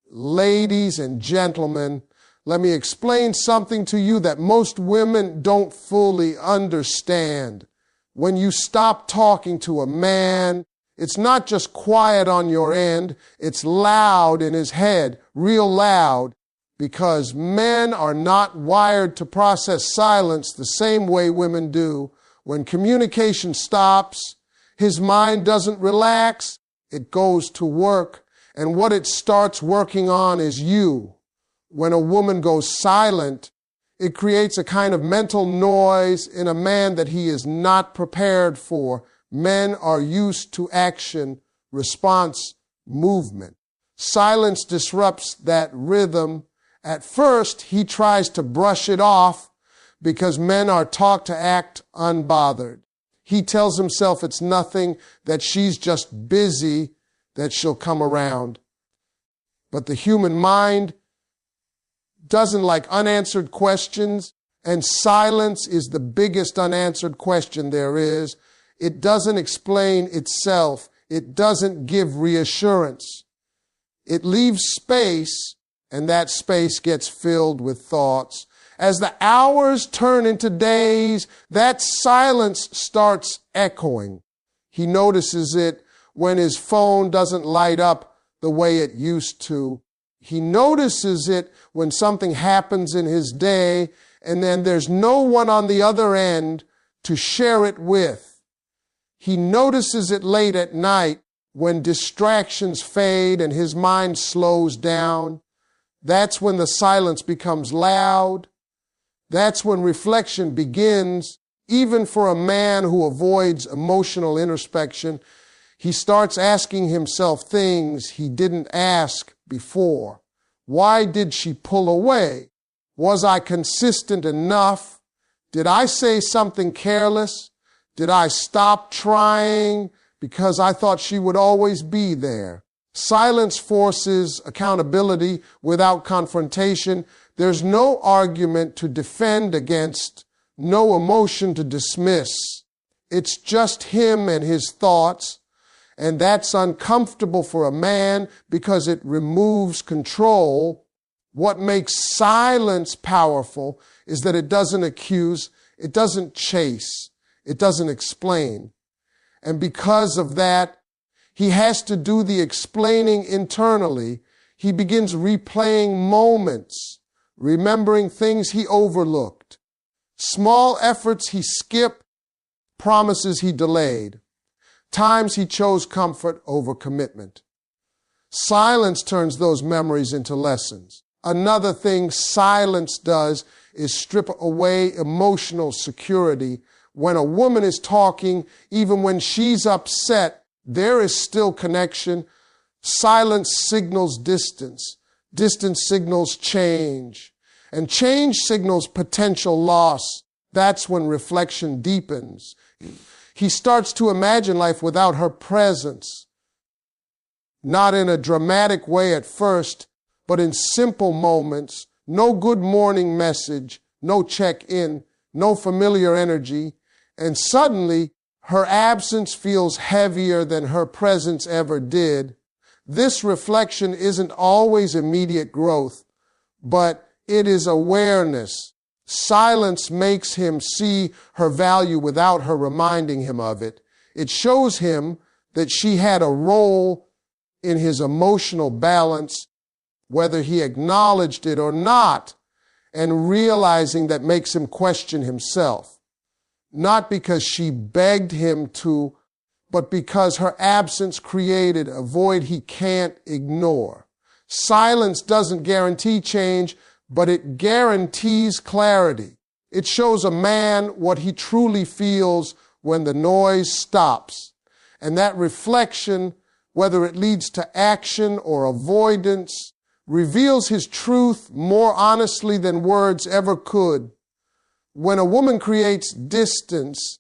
Ladies and gentlemen, let me explain something to you that most women don't fully understand. When you stop talking to a man, it's not just quiet on your end, it's loud in his head, real loud, because men are not wired to process silence the same way women do. When communication stops, his mind doesn't relax, it goes to work, and what it starts working on is you. When a woman goes silent, it creates a kind of mental noise in a man that he is not prepared for. Men are used to action, response, movement. Silence disrupts that rhythm. At first, he tries to brush it off because men are taught to act unbothered. He tells himself it's nothing, that she's just busy, that she'll come around. But the human mind doesn't like unanswered questions, and silence is the biggest unanswered question there is. It doesn't explain itself. It doesn't give reassurance. It leaves space, and that space gets filled with thoughts. As the hours turn into days, that silence starts echoing. He notices it when his phone doesn't light up the way it used to. He notices it when something happens in his day, and then there's no one on the other end to share it with. He notices it late at night when distractions fade and his mind slows down. That's when the silence becomes loud. That's when reflection begins. Even for a man who avoids emotional introspection, he starts asking himself things he didn't ask before. Why did she pull away? Was I consistent enough? Did I say something careless? Did I stop trying because I thought she would always be there? Silence forces accountability without confrontation. There's no argument to defend against, no emotion to dismiss. It's just him and his thoughts, and that's uncomfortable for a man because it removes control. What makes silence powerful is that it doesn't accuse, it doesn't chase, it doesn't explain. And because of that, he has to do the explaining internally. He begins replaying moments, remembering things he overlooked, small efforts he skipped, promises he delayed, times he chose comfort over commitment. Silence turns those memories into lessons. Another thing silence does is strip away emotional security. When a woman is talking, even when she's upset, there is still connection. Silence signals distance. Distance signals change. And change signals potential loss. That's when reflection deepens. He starts to imagine life without her presence. Not in a dramatic way at first, but in simple moments. No good morning message, no check-in, no familiar energy. And suddenly, her absence feels heavier than her presence ever did. This reflection isn't always immediate growth, but it is awareness. Silence makes him see her value without her reminding him of it. It shows him that she had a role in his emotional balance, whether he acknowledged it or not, and realizing that makes him question himself. Not because she begged him to, but because her absence created a void he can't ignore. Silence doesn't guarantee change, but it guarantees clarity. It shows a man what he truly feels when the noise stops. And that reflection, whether it leads to action or avoidance, reveals his truth more honestly than words ever could. When a woman creates distance,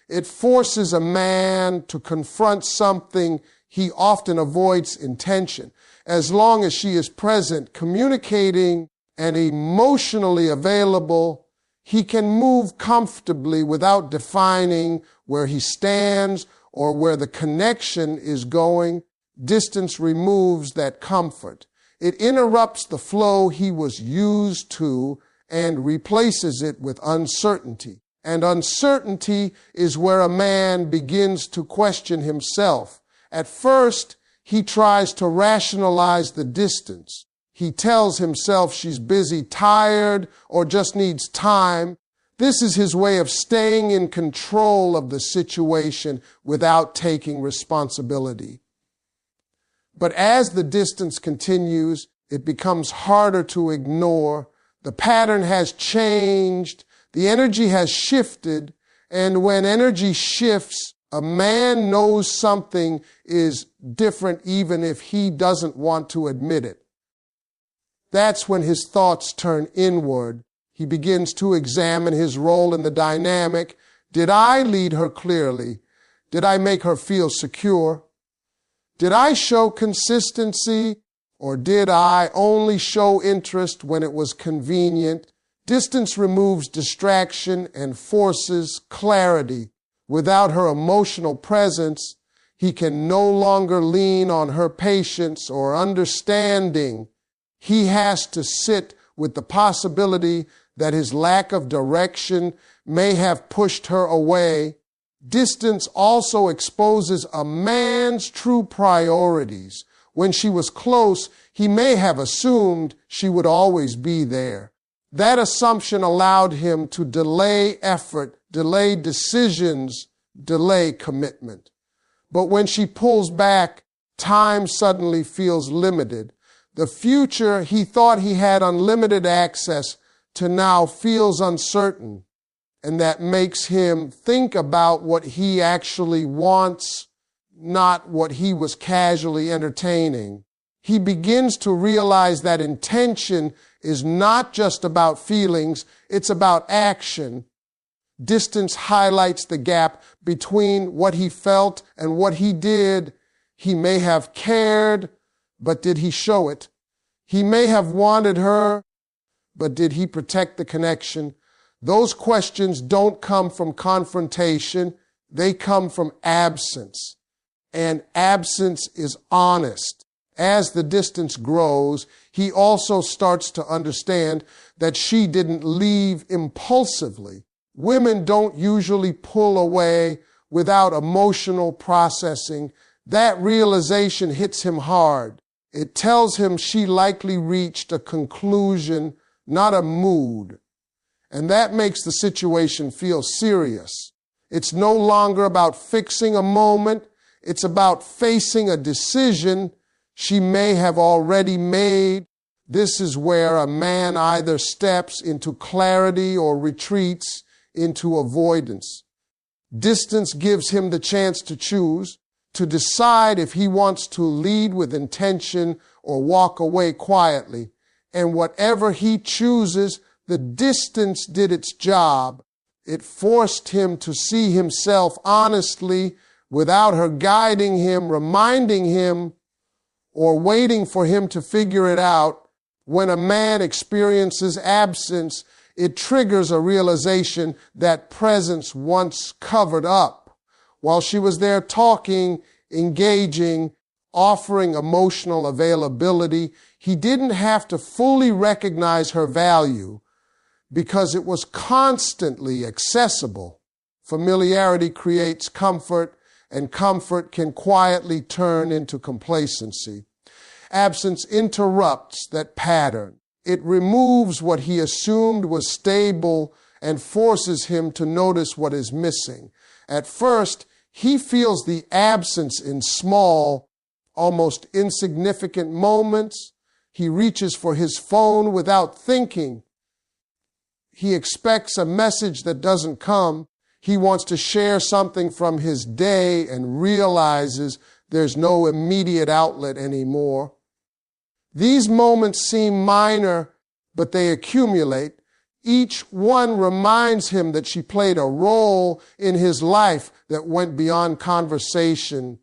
it forces a man to confront something he often avoids intention. As long as she is present, communicating, and emotionally available, he can move comfortably without defining where he stands or where the connection is going. Distance removes that comfort. It interrupts the flow he was used to and replaces it with uncertainty. And uncertainty is where a man begins to question himself. At first, he tries to rationalize the distance. He tells himself she's busy, tired, or just needs time. This is his way of staying in control of the situation without taking responsibility. But as the distance continues, it becomes harder to ignore. The pattern has changed. The energy has shifted. And when energy shifts, a man knows something is different even if he doesn't want to admit it. That's when his thoughts turn inward. He begins to examine his role in the dynamic. Did I lead her clearly? Did I make her feel secure? Did I show consistency, or did I only show interest when it was convenient? Distance removes distraction and forces clarity. Without her emotional presence, he can no longer lean on her patience or understanding. He has to sit with the possibility that his lack of direction may have pushed her away. Distance also exposes a man's true priorities. When she was close, he may have assumed she would always be there. That assumption allowed him to delay effort, delay decisions, delay commitment. But when she pulls back, time suddenly feels limited. The future he thought he had unlimited access to now feels uncertain. And that makes him think about what he actually wants, not what he was casually entertaining. He begins to realize that intention is not just about feelings, it's about action. Distance highlights the gap between what he felt and what he did. He may have cared, but did he show it? He may have wanted her, but did he protect the connection? Those questions don't come from confrontation. They come from absence. And absence is honest. As the distance grows, he also starts to understand that she didn't leave impulsively. Women don't usually pull away without emotional processing. That realization hits him hard. It tells him she likely reached a conclusion, not a mood. And that makes the situation feel serious. It's no longer about fixing a moment. It's about facing a decision she may have already made. This is where a man either steps into clarity or retreats into avoidance. Distance gives him the chance to choose, to decide if he wants to lead with intention or walk away quietly. And whatever he chooses, the distance did its job. It forced him to see himself honestly without her guiding him, reminding him, or waiting for him to figure it out. When a man experiences absence, it triggers a realization that presence once covered up. While she was there talking, engaging, offering emotional availability, he didn't have to fully recognize her value because it was constantly accessible. Familiarity creates comfort, and comfort can quietly turn into complacency. Absence interrupts that pattern. It removes what he assumed was stable and forces him to notice what is missing. At first, he feels the absence in small, almost insignificant moments. He reaches for his phone without thinking. He expects a message that doesn't come. He wants to share something from his day and realizes there's no immediate outlet anymore. These moments seem minor, but they accumulate. Each one reminds him that she played a role in his life that went beyond conversation.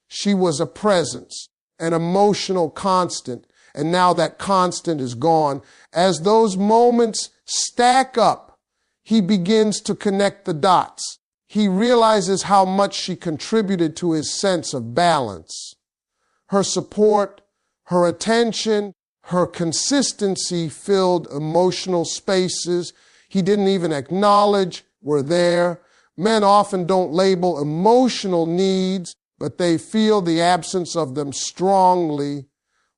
She was a presence, an emotional constant, and now that constant is gone. As those moments stack up, he begins to connect the dots. He realizes how much she contributed to his sense of balance. Her support, Her attention, her consistency filled emotional spaces he didn't even acknowledge were there. Men often don't label emotional needs, but they feel the absence of them strongly.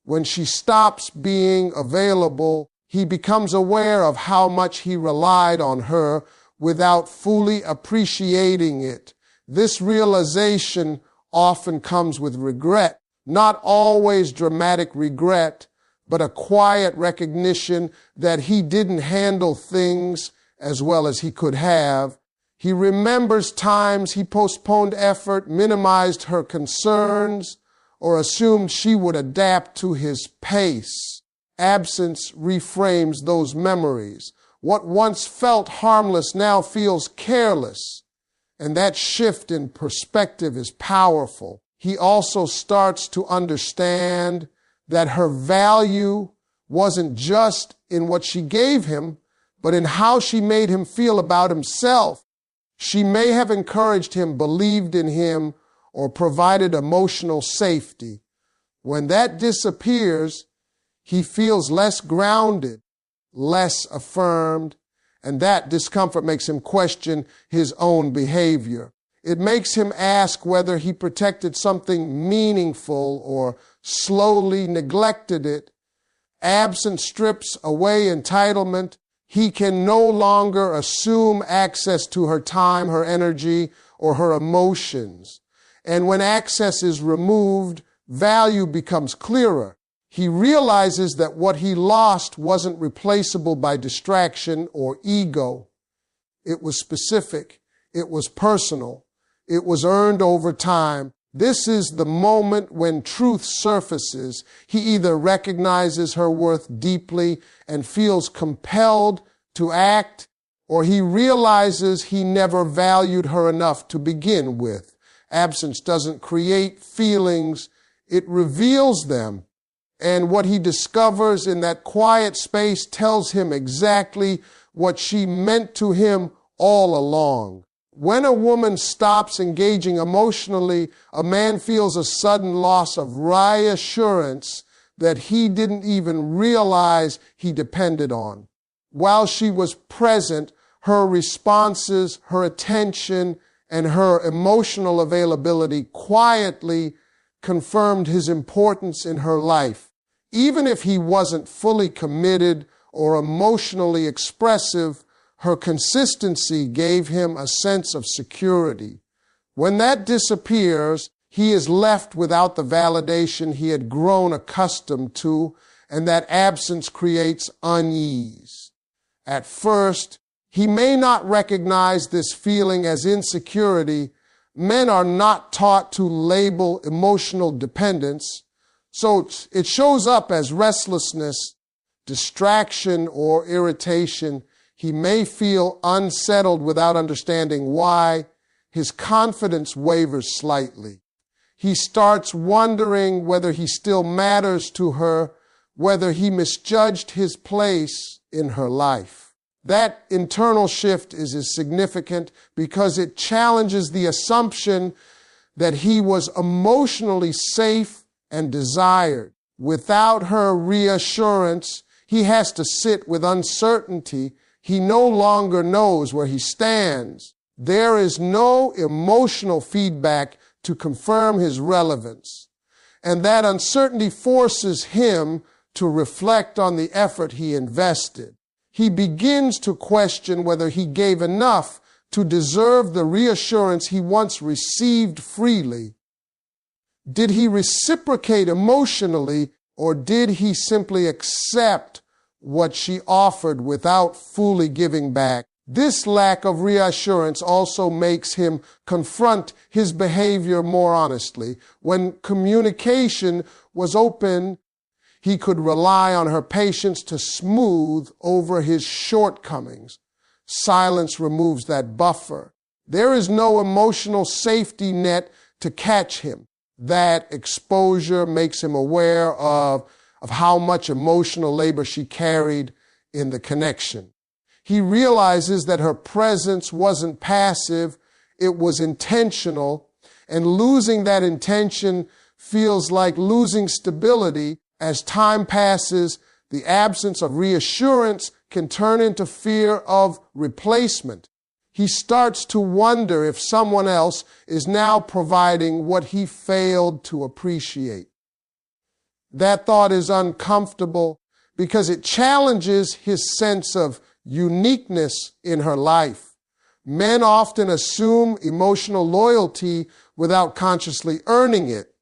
When she stops being available, he becomes aware of how much he relied on her without fully appreciating it. This realization often comes with regret, not always dramatic regret, but a quiet recognition that he didn't handle things as well as he could have. He remembers times he postponed effort, minimized her concerns, or assumed she would adapt to his pace. Absence reframes those memories. What once felt harmless now feels careless, and that shift in perspective is powerful. He also starts to understand that her value wasn't just in what she gave him, but in how she made him feel about himself. She may have encouraged him, believed in him, or provided emotional safety. When that disappears, he feels less grounded, less affirmed, and that discomfort makes him question his own behavior. It makes him ask whether he protected something meaningful or slowly neglected it. Absence strips away entitlement. He can no longer assume access to her time, her energy, or her emotions. And when access is removed, value becomes clearer. He realizes that what he lost wasn't replaceable by distraction or ego. It was specific. It was personal. It was earned over time. This is the moment when truth surfaces. He either recognizes her worth deeply and feels compelled to act, or he realizes he never valued her enough to begin with. Absence doesn't create feelings, it reveals them. And what he discovers in that quiet space tells him exactly what she meant to him all along. When a woman stops engaging emotionally, a man feels a sudden loss of reassurance that he didn't even realize he depended on. While she was present, her responses, her attention, and her emotional availability quietly confirmed his importance in her life. Even if he wasn't fully committed or emotionally expressive, her consistency gave him a sense of security. When that disappears, he is left without the validation he had grown accustomed to, and that absence creates unease. At first, he may not recognize this feeling as insecurity. Men are not taught to label emotional dependence, so it shows up as restlessness, distraction, or irritation. He may feel unsettled without understanding why. His confidence wavers slightly. He starts wondering whether he still matters to her, whether he misjudged his place in her life. That internal shift is significant because it challenges the assumption that he was emotionally safe and desired. Without her reassurance, he has to sit with uncertainty. He no longer knows where he stands. There is no emotional feedback to confirm his relevance. And that uncertainty forces him to reflect on the effort he invested. He begins to question whether he gave enough to deserve the reassurance he once received freely. Did he reciprocate emotionally, or did he simply accept what she offered without fully giving back? This lack of reassurance also makes him confront his behavior more honestly. When communication was open, he could rely on her patience to smooth over his shortcomings. Silence removes that buffer. There is no emotional safety net to catch him. That exposure makes him aware of how much emotional labor she carried in the connection. He realizes that her presence wasn't passive, it was intentional, and losing that intention feels like losing stability. As time passes, the absence of reassurance can turn into fear of replacement. He starts to wonder if someone else is now providing what he failed to appreciate. That thought is uncomfortable because it challenges his sense of uniqueness in her life. Men often assume emotional loyalty without consciously earning it.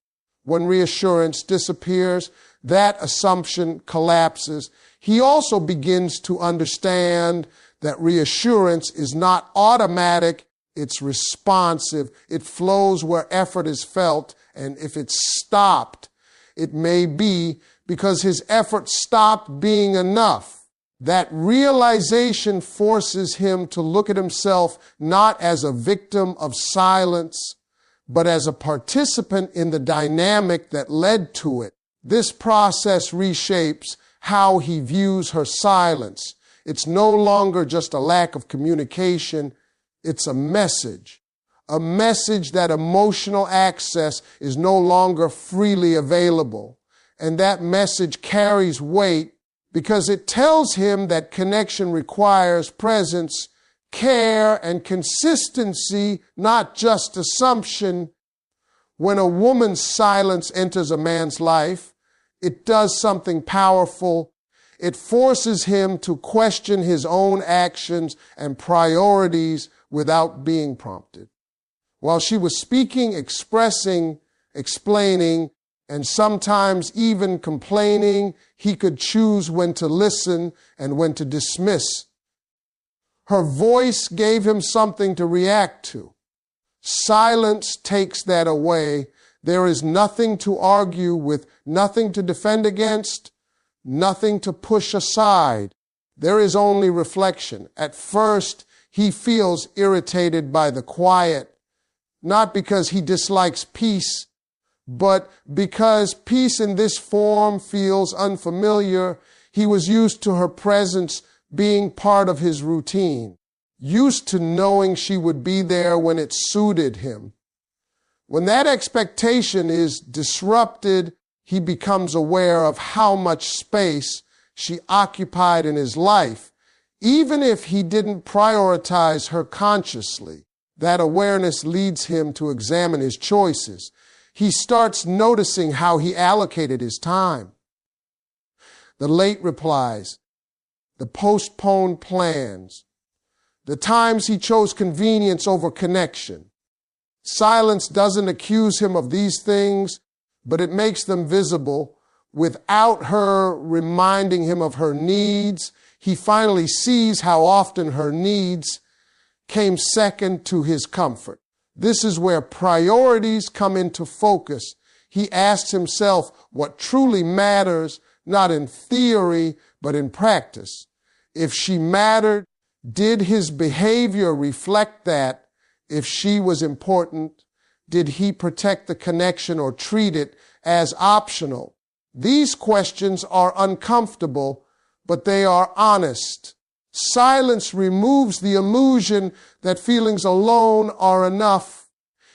When reassurance disappears, that assumption collapses. He also begins to understand that reassurance is not automatic, it's responsive. It flows where effort is felt, and if it's stopped, it may be because his effort stopped being enough. That realization forces him to look at himself not as a victim of silence, but as a participant in the dynamic that led to it. This process reshapes how he views her silence. It's no longer just a lack of communication, it's a message that emotional access is no longer freely available. And that message carries weight because it tells him that connection requires presence, care, and consistency, not just assumption. When a woman's silence enters a man's life, it does something powerful. It forces him to question his own actions and priorities without being prompted. While she was speaking, expressing, explaining, and sometimes even complaining, he could choose when to listen and when to dismiss. Her voice gave him something to react to. Silence takes that away. There is nothing to argue with, nothing to defend against, nothing to push aside. There is only reflection. At first, he feels irritated by the quiet, not because he dislikes peace, but because peace in this form feels unfamiliar. He was used to her presence being part of his routine, used to knowing she would be there when it suited him. When that expectation is disrupted, he becomes aware of how much space she occupied in his life, even if he didn't prioritize her consciously. That awareness leads him to examine his choices. He starts noticing how he allocated his time. The late replies, the postponed plans, the times he chose convenience over connection. Silence doesn't accuse him of these things, but it makes them visible. Without her reminding him of her needs, he finally sees how often her needs came second to his comfort. This is where priorities come into focus. He asks himself what truly matters, not in theory, but in practice. If she mattered, did his behavior reflect that? If she was important, did he protect the connection or treat it as optional? These questions are uncomfortable, but they are honest. Silence removes the illusion that feelings alone are enough.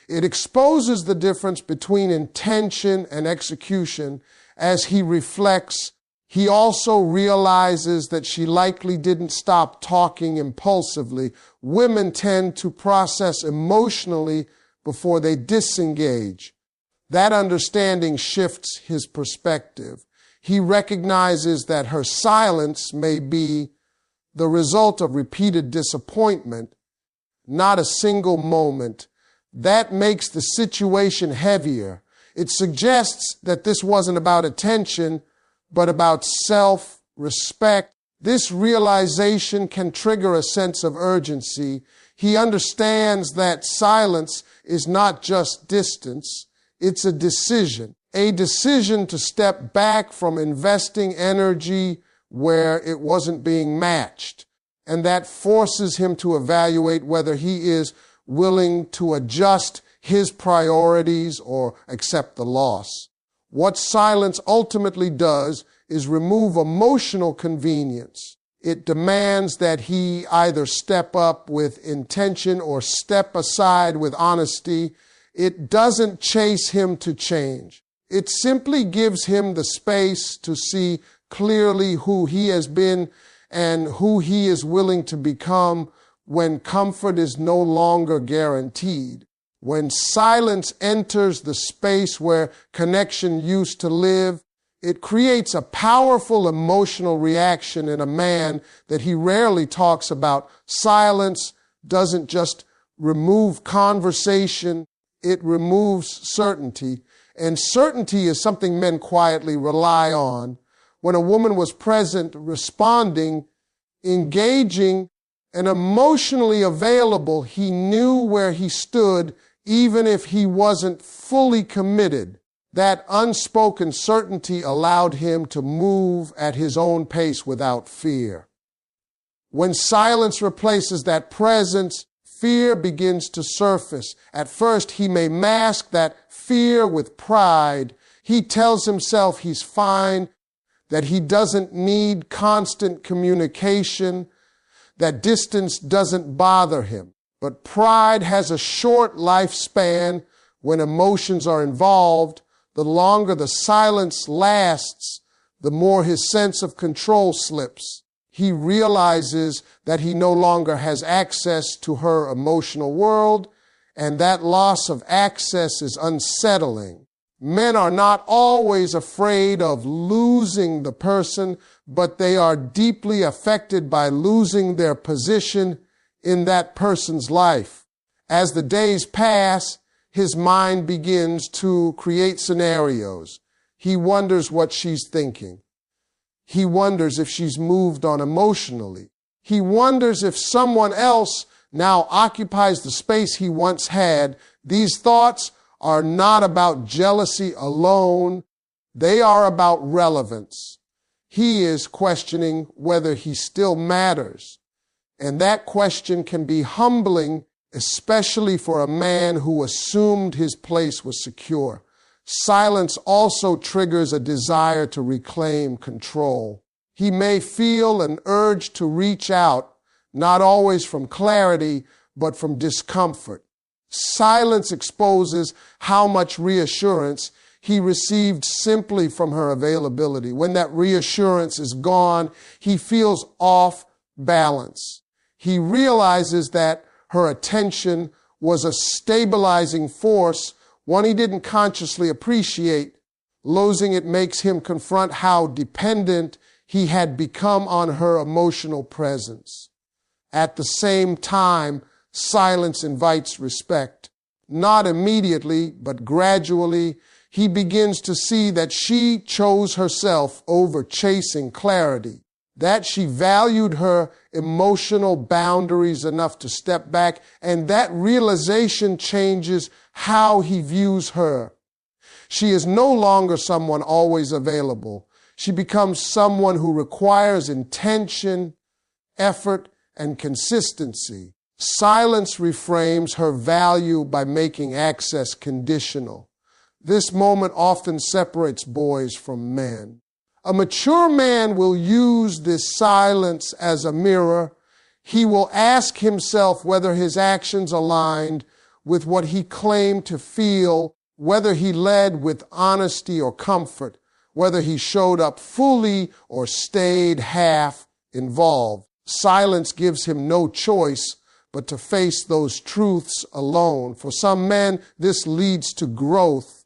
It exposes the difference between intention and execution. As he reflects, he also realizes that she likely didn't stop talking impulsively. Women tend to process emotionally before they disengage. That understanding shifts his perspective. He recognizes that her silence may be the result of repeated disappointment, not a single moment. That makes the situation heavier. It suggests that this wasn't about attention, but about self-respect. This realization can trigger a sense of urgency. He understands that silence is not just distance, it's a decision to step back from investing energy where it wasn't being matched. And that forces him to evaluate whether he is willing to adjust his priorities or accept the loss. What silence ultimately does is remove emotional convenience. It demands that he either step up with intention or step aside with honesty. It doesn't chase him to change. It simply gives him the space to see clearly who he has been and who he is willing to become when comfort is no longer guaranteed. When silence enters the space where connection used to live, it creates a powerful emotional reaction in a man that he rarely talks about. Silence doesn't just remove conversation, it removes certainty. And certainty is something men quietly rely on. When a woman was present, responding, engaging, and emotionally available, he knew where he stood, even if he wasn't fully committed. That unspoken certainty allowed him to move at his own pace without fear. When silence replaces that presence, fear begins to surface. At first, he may mask that fear with pride. He tells himself he's fine, that he doesn't need constant communication, that distance doesn't bother him. But pride has a short lifespan when emotions are involved. The longer the silence lasts, the more his sense of control slips. He realizes that he no longer has access to her emotional world, and that loss of access is unsettling. Men are not always afraid of losing the person, but they are deeply affected by losing their position in that person's life. As the days pass, his mind begins to create scenarios. He wonders what she's thinking. He wonders if she's moved on emotionally. He wonders if someone else now occupies the space he once had. These thoughts are not about jealousy alone. They are about relevance. He is questioning whether he still matters. And that question can be humbling, especially for a man who assumed his place was secure. Silence also triggers a desire to reclaim control. He may feel an urge to reach out, not always from clarity, but from discomfort. Silence exposes how much reassurance he received simply from her availability. When that reassurance is gone, he feels off balance. He realizes that her attention was a stabilizing force, one he didn't consciously appreciate. Losing it makes him confront how dependent he had become on her emotional presence. At the same time, silence invites respect. Not immediately, but gradually, he begins to see that she chose herself over chasing clarity, that she valued her emotional boundaries enough to step back, and that realization changes how he views her. She is no longer someone always available. She becomes someone who requires intention, effort, and consistency. Silence reframes her value by making access conditional. This moment often separates boys from men. A mature man will use this silence as a mirror. He will ask himself whether his actions aligned with what he claimed to feel, whether he led with honesty or comfort, whether he showed up fully or stayed half involved. Silence gives him no choice but to face those truths alone. For some men, this leads to growth.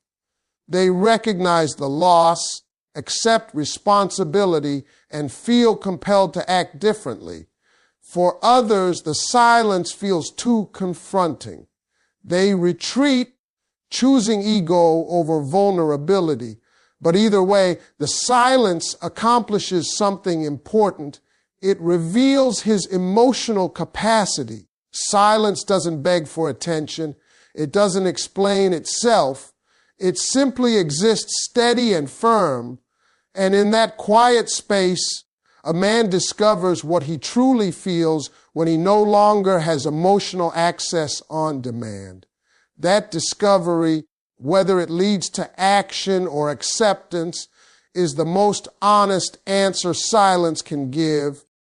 They recognize the loss, accept responsibility, and feel compelled to act differently. For others, the silence feels too confronting. They retreat, choosing ego over vulnerability. But either way, the silence accomplishes something important. It reveals his emotional capacity. Silence doesn't beg for attention. It doesn't explain itself. It simply exists steady and firm. And in that quiet space, a man discovers what he truly feels when he no longer has emotional access on demand. That discovery, whether it leads to action or acceptance, is the most honest answer silence can give.